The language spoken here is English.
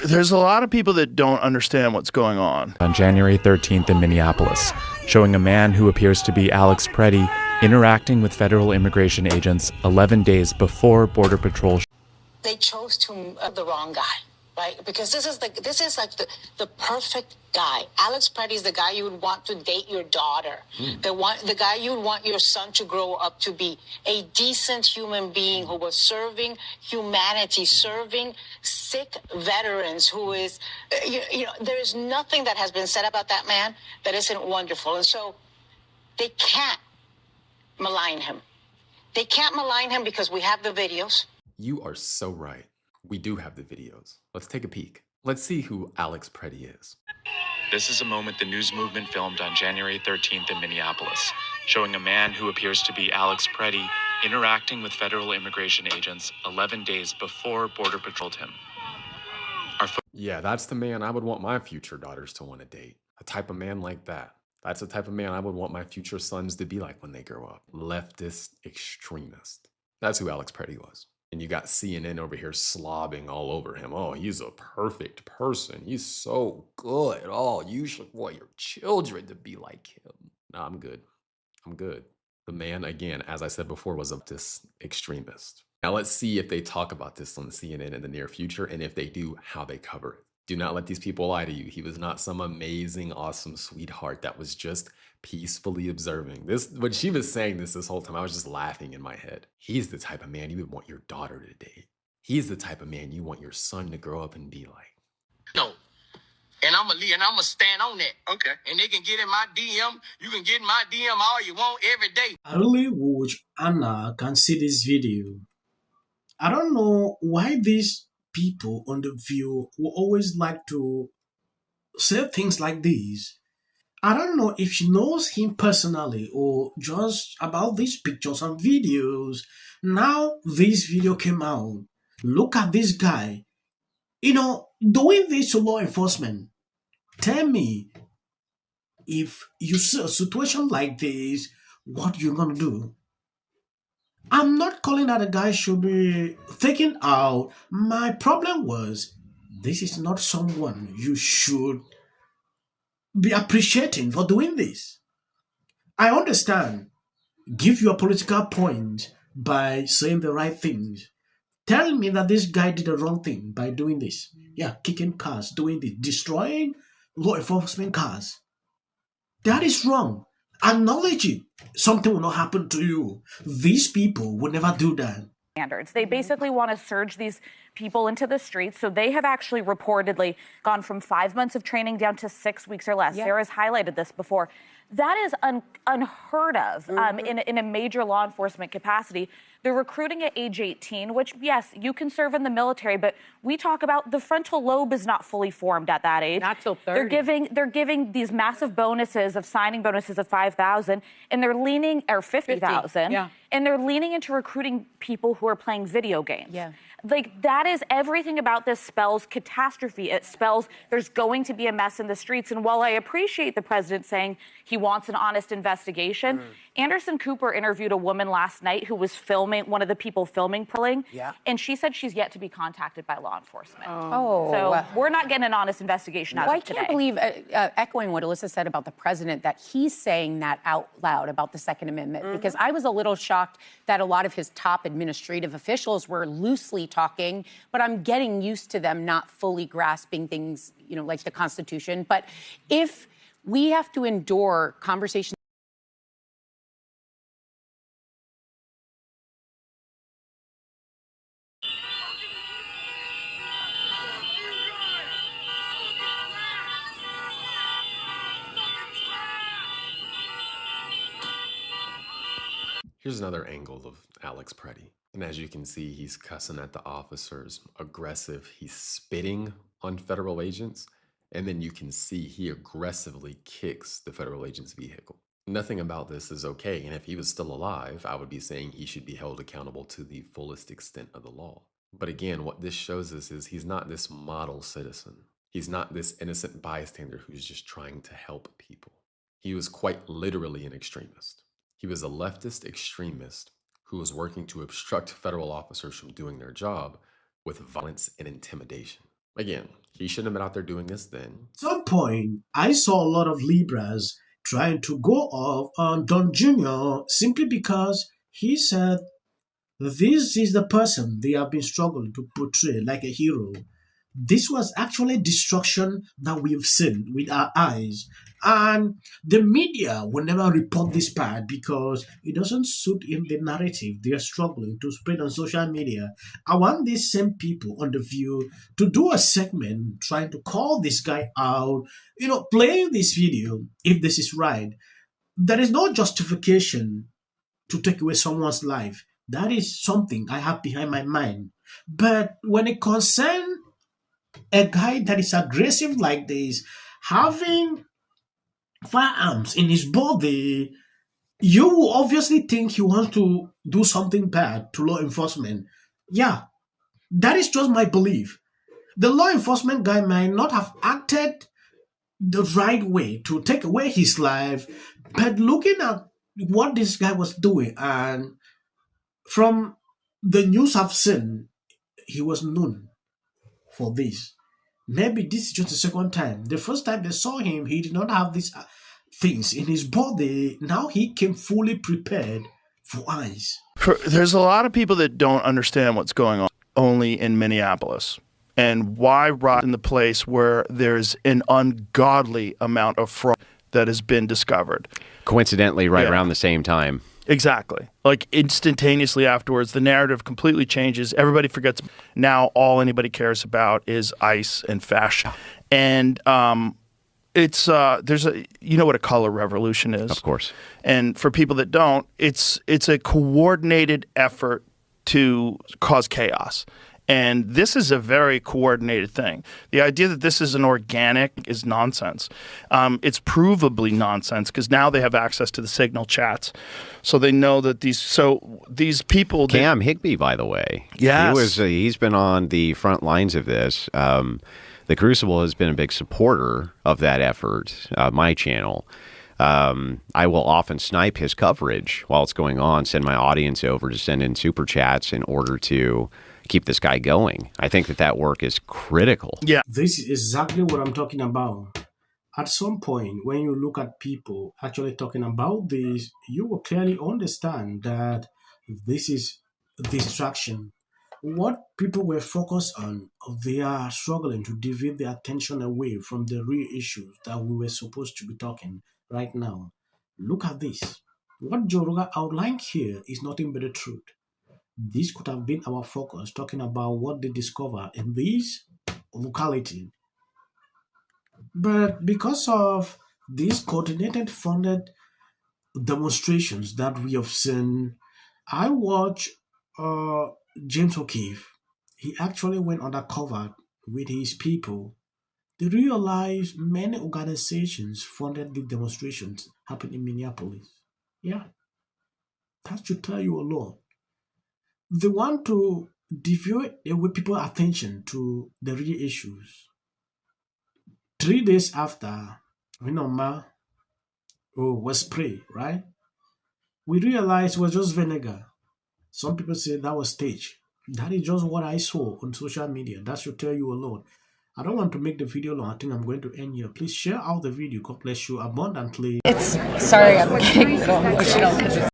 There's a lot of people that don't understand what's going on January 13th in Minneapolis, showing a man who appears to be Alex Pretti interacting with federal immigration agents 11 days before Border Patrol. They chose the wrong guy, right? Because this is like the perfect guy. Alex Pretti is the guy you would want to date your daughter. The guy you would want your son to grow up to be a decent human being who was serving humanity, serving sick veterans, who is, there is nothing that has been said about that man that isn't wonderful. And so they can't malign him. They can't malign him because we have the videos. You are so right. We do have the videos. Let's take a peek. Let's see who Alex Pretti is. This is a moment the news movement filmed on January 13th in Minneapolis, showing a man who appears to be Alex Pretti interacting with federal immigration agents 11 days before Border Patrol him. Yeah, that's the man I would want my future daughters to want to date. A type of man like that. That's the type of man I would want my future sons to be like when they grow up. Leftist extremist. That's who Alex Pretti was. And you got CNN over here slobbing all over him. Oh, he's a perfect person. He's so good. Oh, you should want your children to be like him. No, I'm good. I'm good. The man, again, as I said before, was a leftist extremist. Now let's see if they talk about this on CNN in the near future, and if they do, how they cover it. Do not let these people lie to you. He was not some amazing, awesome sweetheart that was just peacefully observing. When she was saying this whole time, I was just laughing in my head. He's the type of man you would want your daughter to date. He's the type of man you want your son to grow up and be like. No. And I'm gonna stand on that. Okay. And they can get in my DM. You can get in my DM all you want every day. I really wish Anna can see this video. I don't know why these people on the view will always like to say things like this. I don't know if she knows him personally or just about these pictures and videos. Now this video came out. Look at this guy, doing this to law enforcement. Tell me, if you see a situation like this, what you're gonna do? I'm not calling that a guy should be taken out. My problem was, this is not someone you should be appreciating for doing this. I understand. Give your political point by saying the right things. Tell me that this guy did the wrong thing by doing this. Yeah, kicking cars, doing this, destroying law enforcement cars. That is wrong. Acknowledge it. Something will not happen to you. These people will never do that. Standards. They basically want to surge these people into the streets. So they have actually reportedly gone from 5 months of training down to 6 weeks or less. Sarah's highlighted this before. That is unheard of in a major law enforcement capacity. They're recruiting at age 18, which, yes, you can serve in the military, but we talk about the frontal lobe is not fully formed at that age. Not till 30. They're giving these massive bonuses of signing bonuses of $5,000, and they're leaning, or $50,000, and they're leaning into recruiting people who are playing video games. Yeah. Like, that is everything about this spells catastrophe. It spells there's going to be a mess in the streets. And while I appreciate the president saying he wants an honest investigation, Anderson Cooper interviewed a woman last night who was filming, one of the people filming polling, and she said she's yet to be contacted by law enforcement. So we're not getting an honest investigation out of today. I can't believe, echoing what Alyssa said about the president, that he's saying that out loud about the Second Amendment, because I was a little shocked that a lot of his top administrative officials were loosely talking, but I'm getting used to them not fully grasping things, like the Constitution. But if we have to endure conversations. Here's another angle of Alex Pretti. And as you can see, he's cussing at the officers, aggressive. He's spitting on federal agents. And then you can see he aggressively kicks the federal agent's vehicle. Nothing about this is okay. And if he was still alive, I would be saying he should be held accountable to the fullest extent of the law. But again, what this shows us is he's not this model citizen. He's not this innocent bystander who's just trying to help people. He was quite literally an extremist. He was a leftist extremist who was working to obstruct federal officers from doing their job with violence and intimidation. Again, he shouldn't have been out there doing this then. At some point, I saw a lot of Libras trying to go off on Don Jr. simply because he said this is the person they have been struggling to portray like a hero. This was actually destruction that we've seen with our eyes. And the media will never report this part because it doesn't suit in the narrative they are struggling to spread on social media. I want these same people on The View to do a segment trying to call this guy out, playing this video if this is right. There is no justification to take away someone's life. That is something I have behind my mind. But when it concerns a guy that is aggressive like this, having firearms in his body, you will obviously think he wants to do something bad to law enforcement. Yeah, that is just my belief. The law enforcement guy might not have acted the right way to take away his life, but looking at what this guy was doing, and from the news I've seen, he was known for this. Maybe this is just the second time. The first time they saw him, he did not have these things in his body. Now he came fully prepared for eyes. There's a lot of people that don't understand what's going on only in Minneapolis. And why rot in the place where there's an ungodly amount of fraud that has been discovered. Coincidentally, right around the same time. Exactly. Like instantaneously afterwards, the narrative completely changes. Everybody forgets. Now all anybody cares about is ICE and fashion. And it's there's a what a color revolution is. Of course. And for people that don't, it's a coordinated effort to cause chaos. And this is a very coordinated thing. The idea that this is an organic is nonsense. It's provably nonsense because now they have access to the signal chats. So they know that these people... Cam Higbee, by the way. Yes. He's been on the front lines of this. The Crucible has been a big supporter of that effort, my channel. I will often snipe his coverage while it's going on, send my audience over to send in super chats in order to keep this guy going. I think that work is critical. Yeah. This is exactly what I'm talking about. At some point, when you look at people actually talking about this, you will clearly understand that this is distraction. What people were focused on, they are struggling to divert their attention away from the real issues that we were supposed to be talking right now. Look at this. What Joe Rogan outlined here is nothing but the truth. This could have been our focus, talking about what they discover in this locality. But because of these coordinated funded demonstrations that we have seen, I watched James O'Keefe. He actually went undercover with his people. They realized many organizations funded the demonstrations happening in Minneapolis. Yeah, that should tell you a lot. They want to divert away people's attention to the real issues. 3 days after Winoma was sprayed, right? We realized it was just vinegar. Some people say that was staged. That is just what I saw on social media. That should tell you a lot. I don't want to make the video long. I think I'm going to end here. Please share out the video. God bless you abundantly. Sorry, I'm getting a little emotional because it's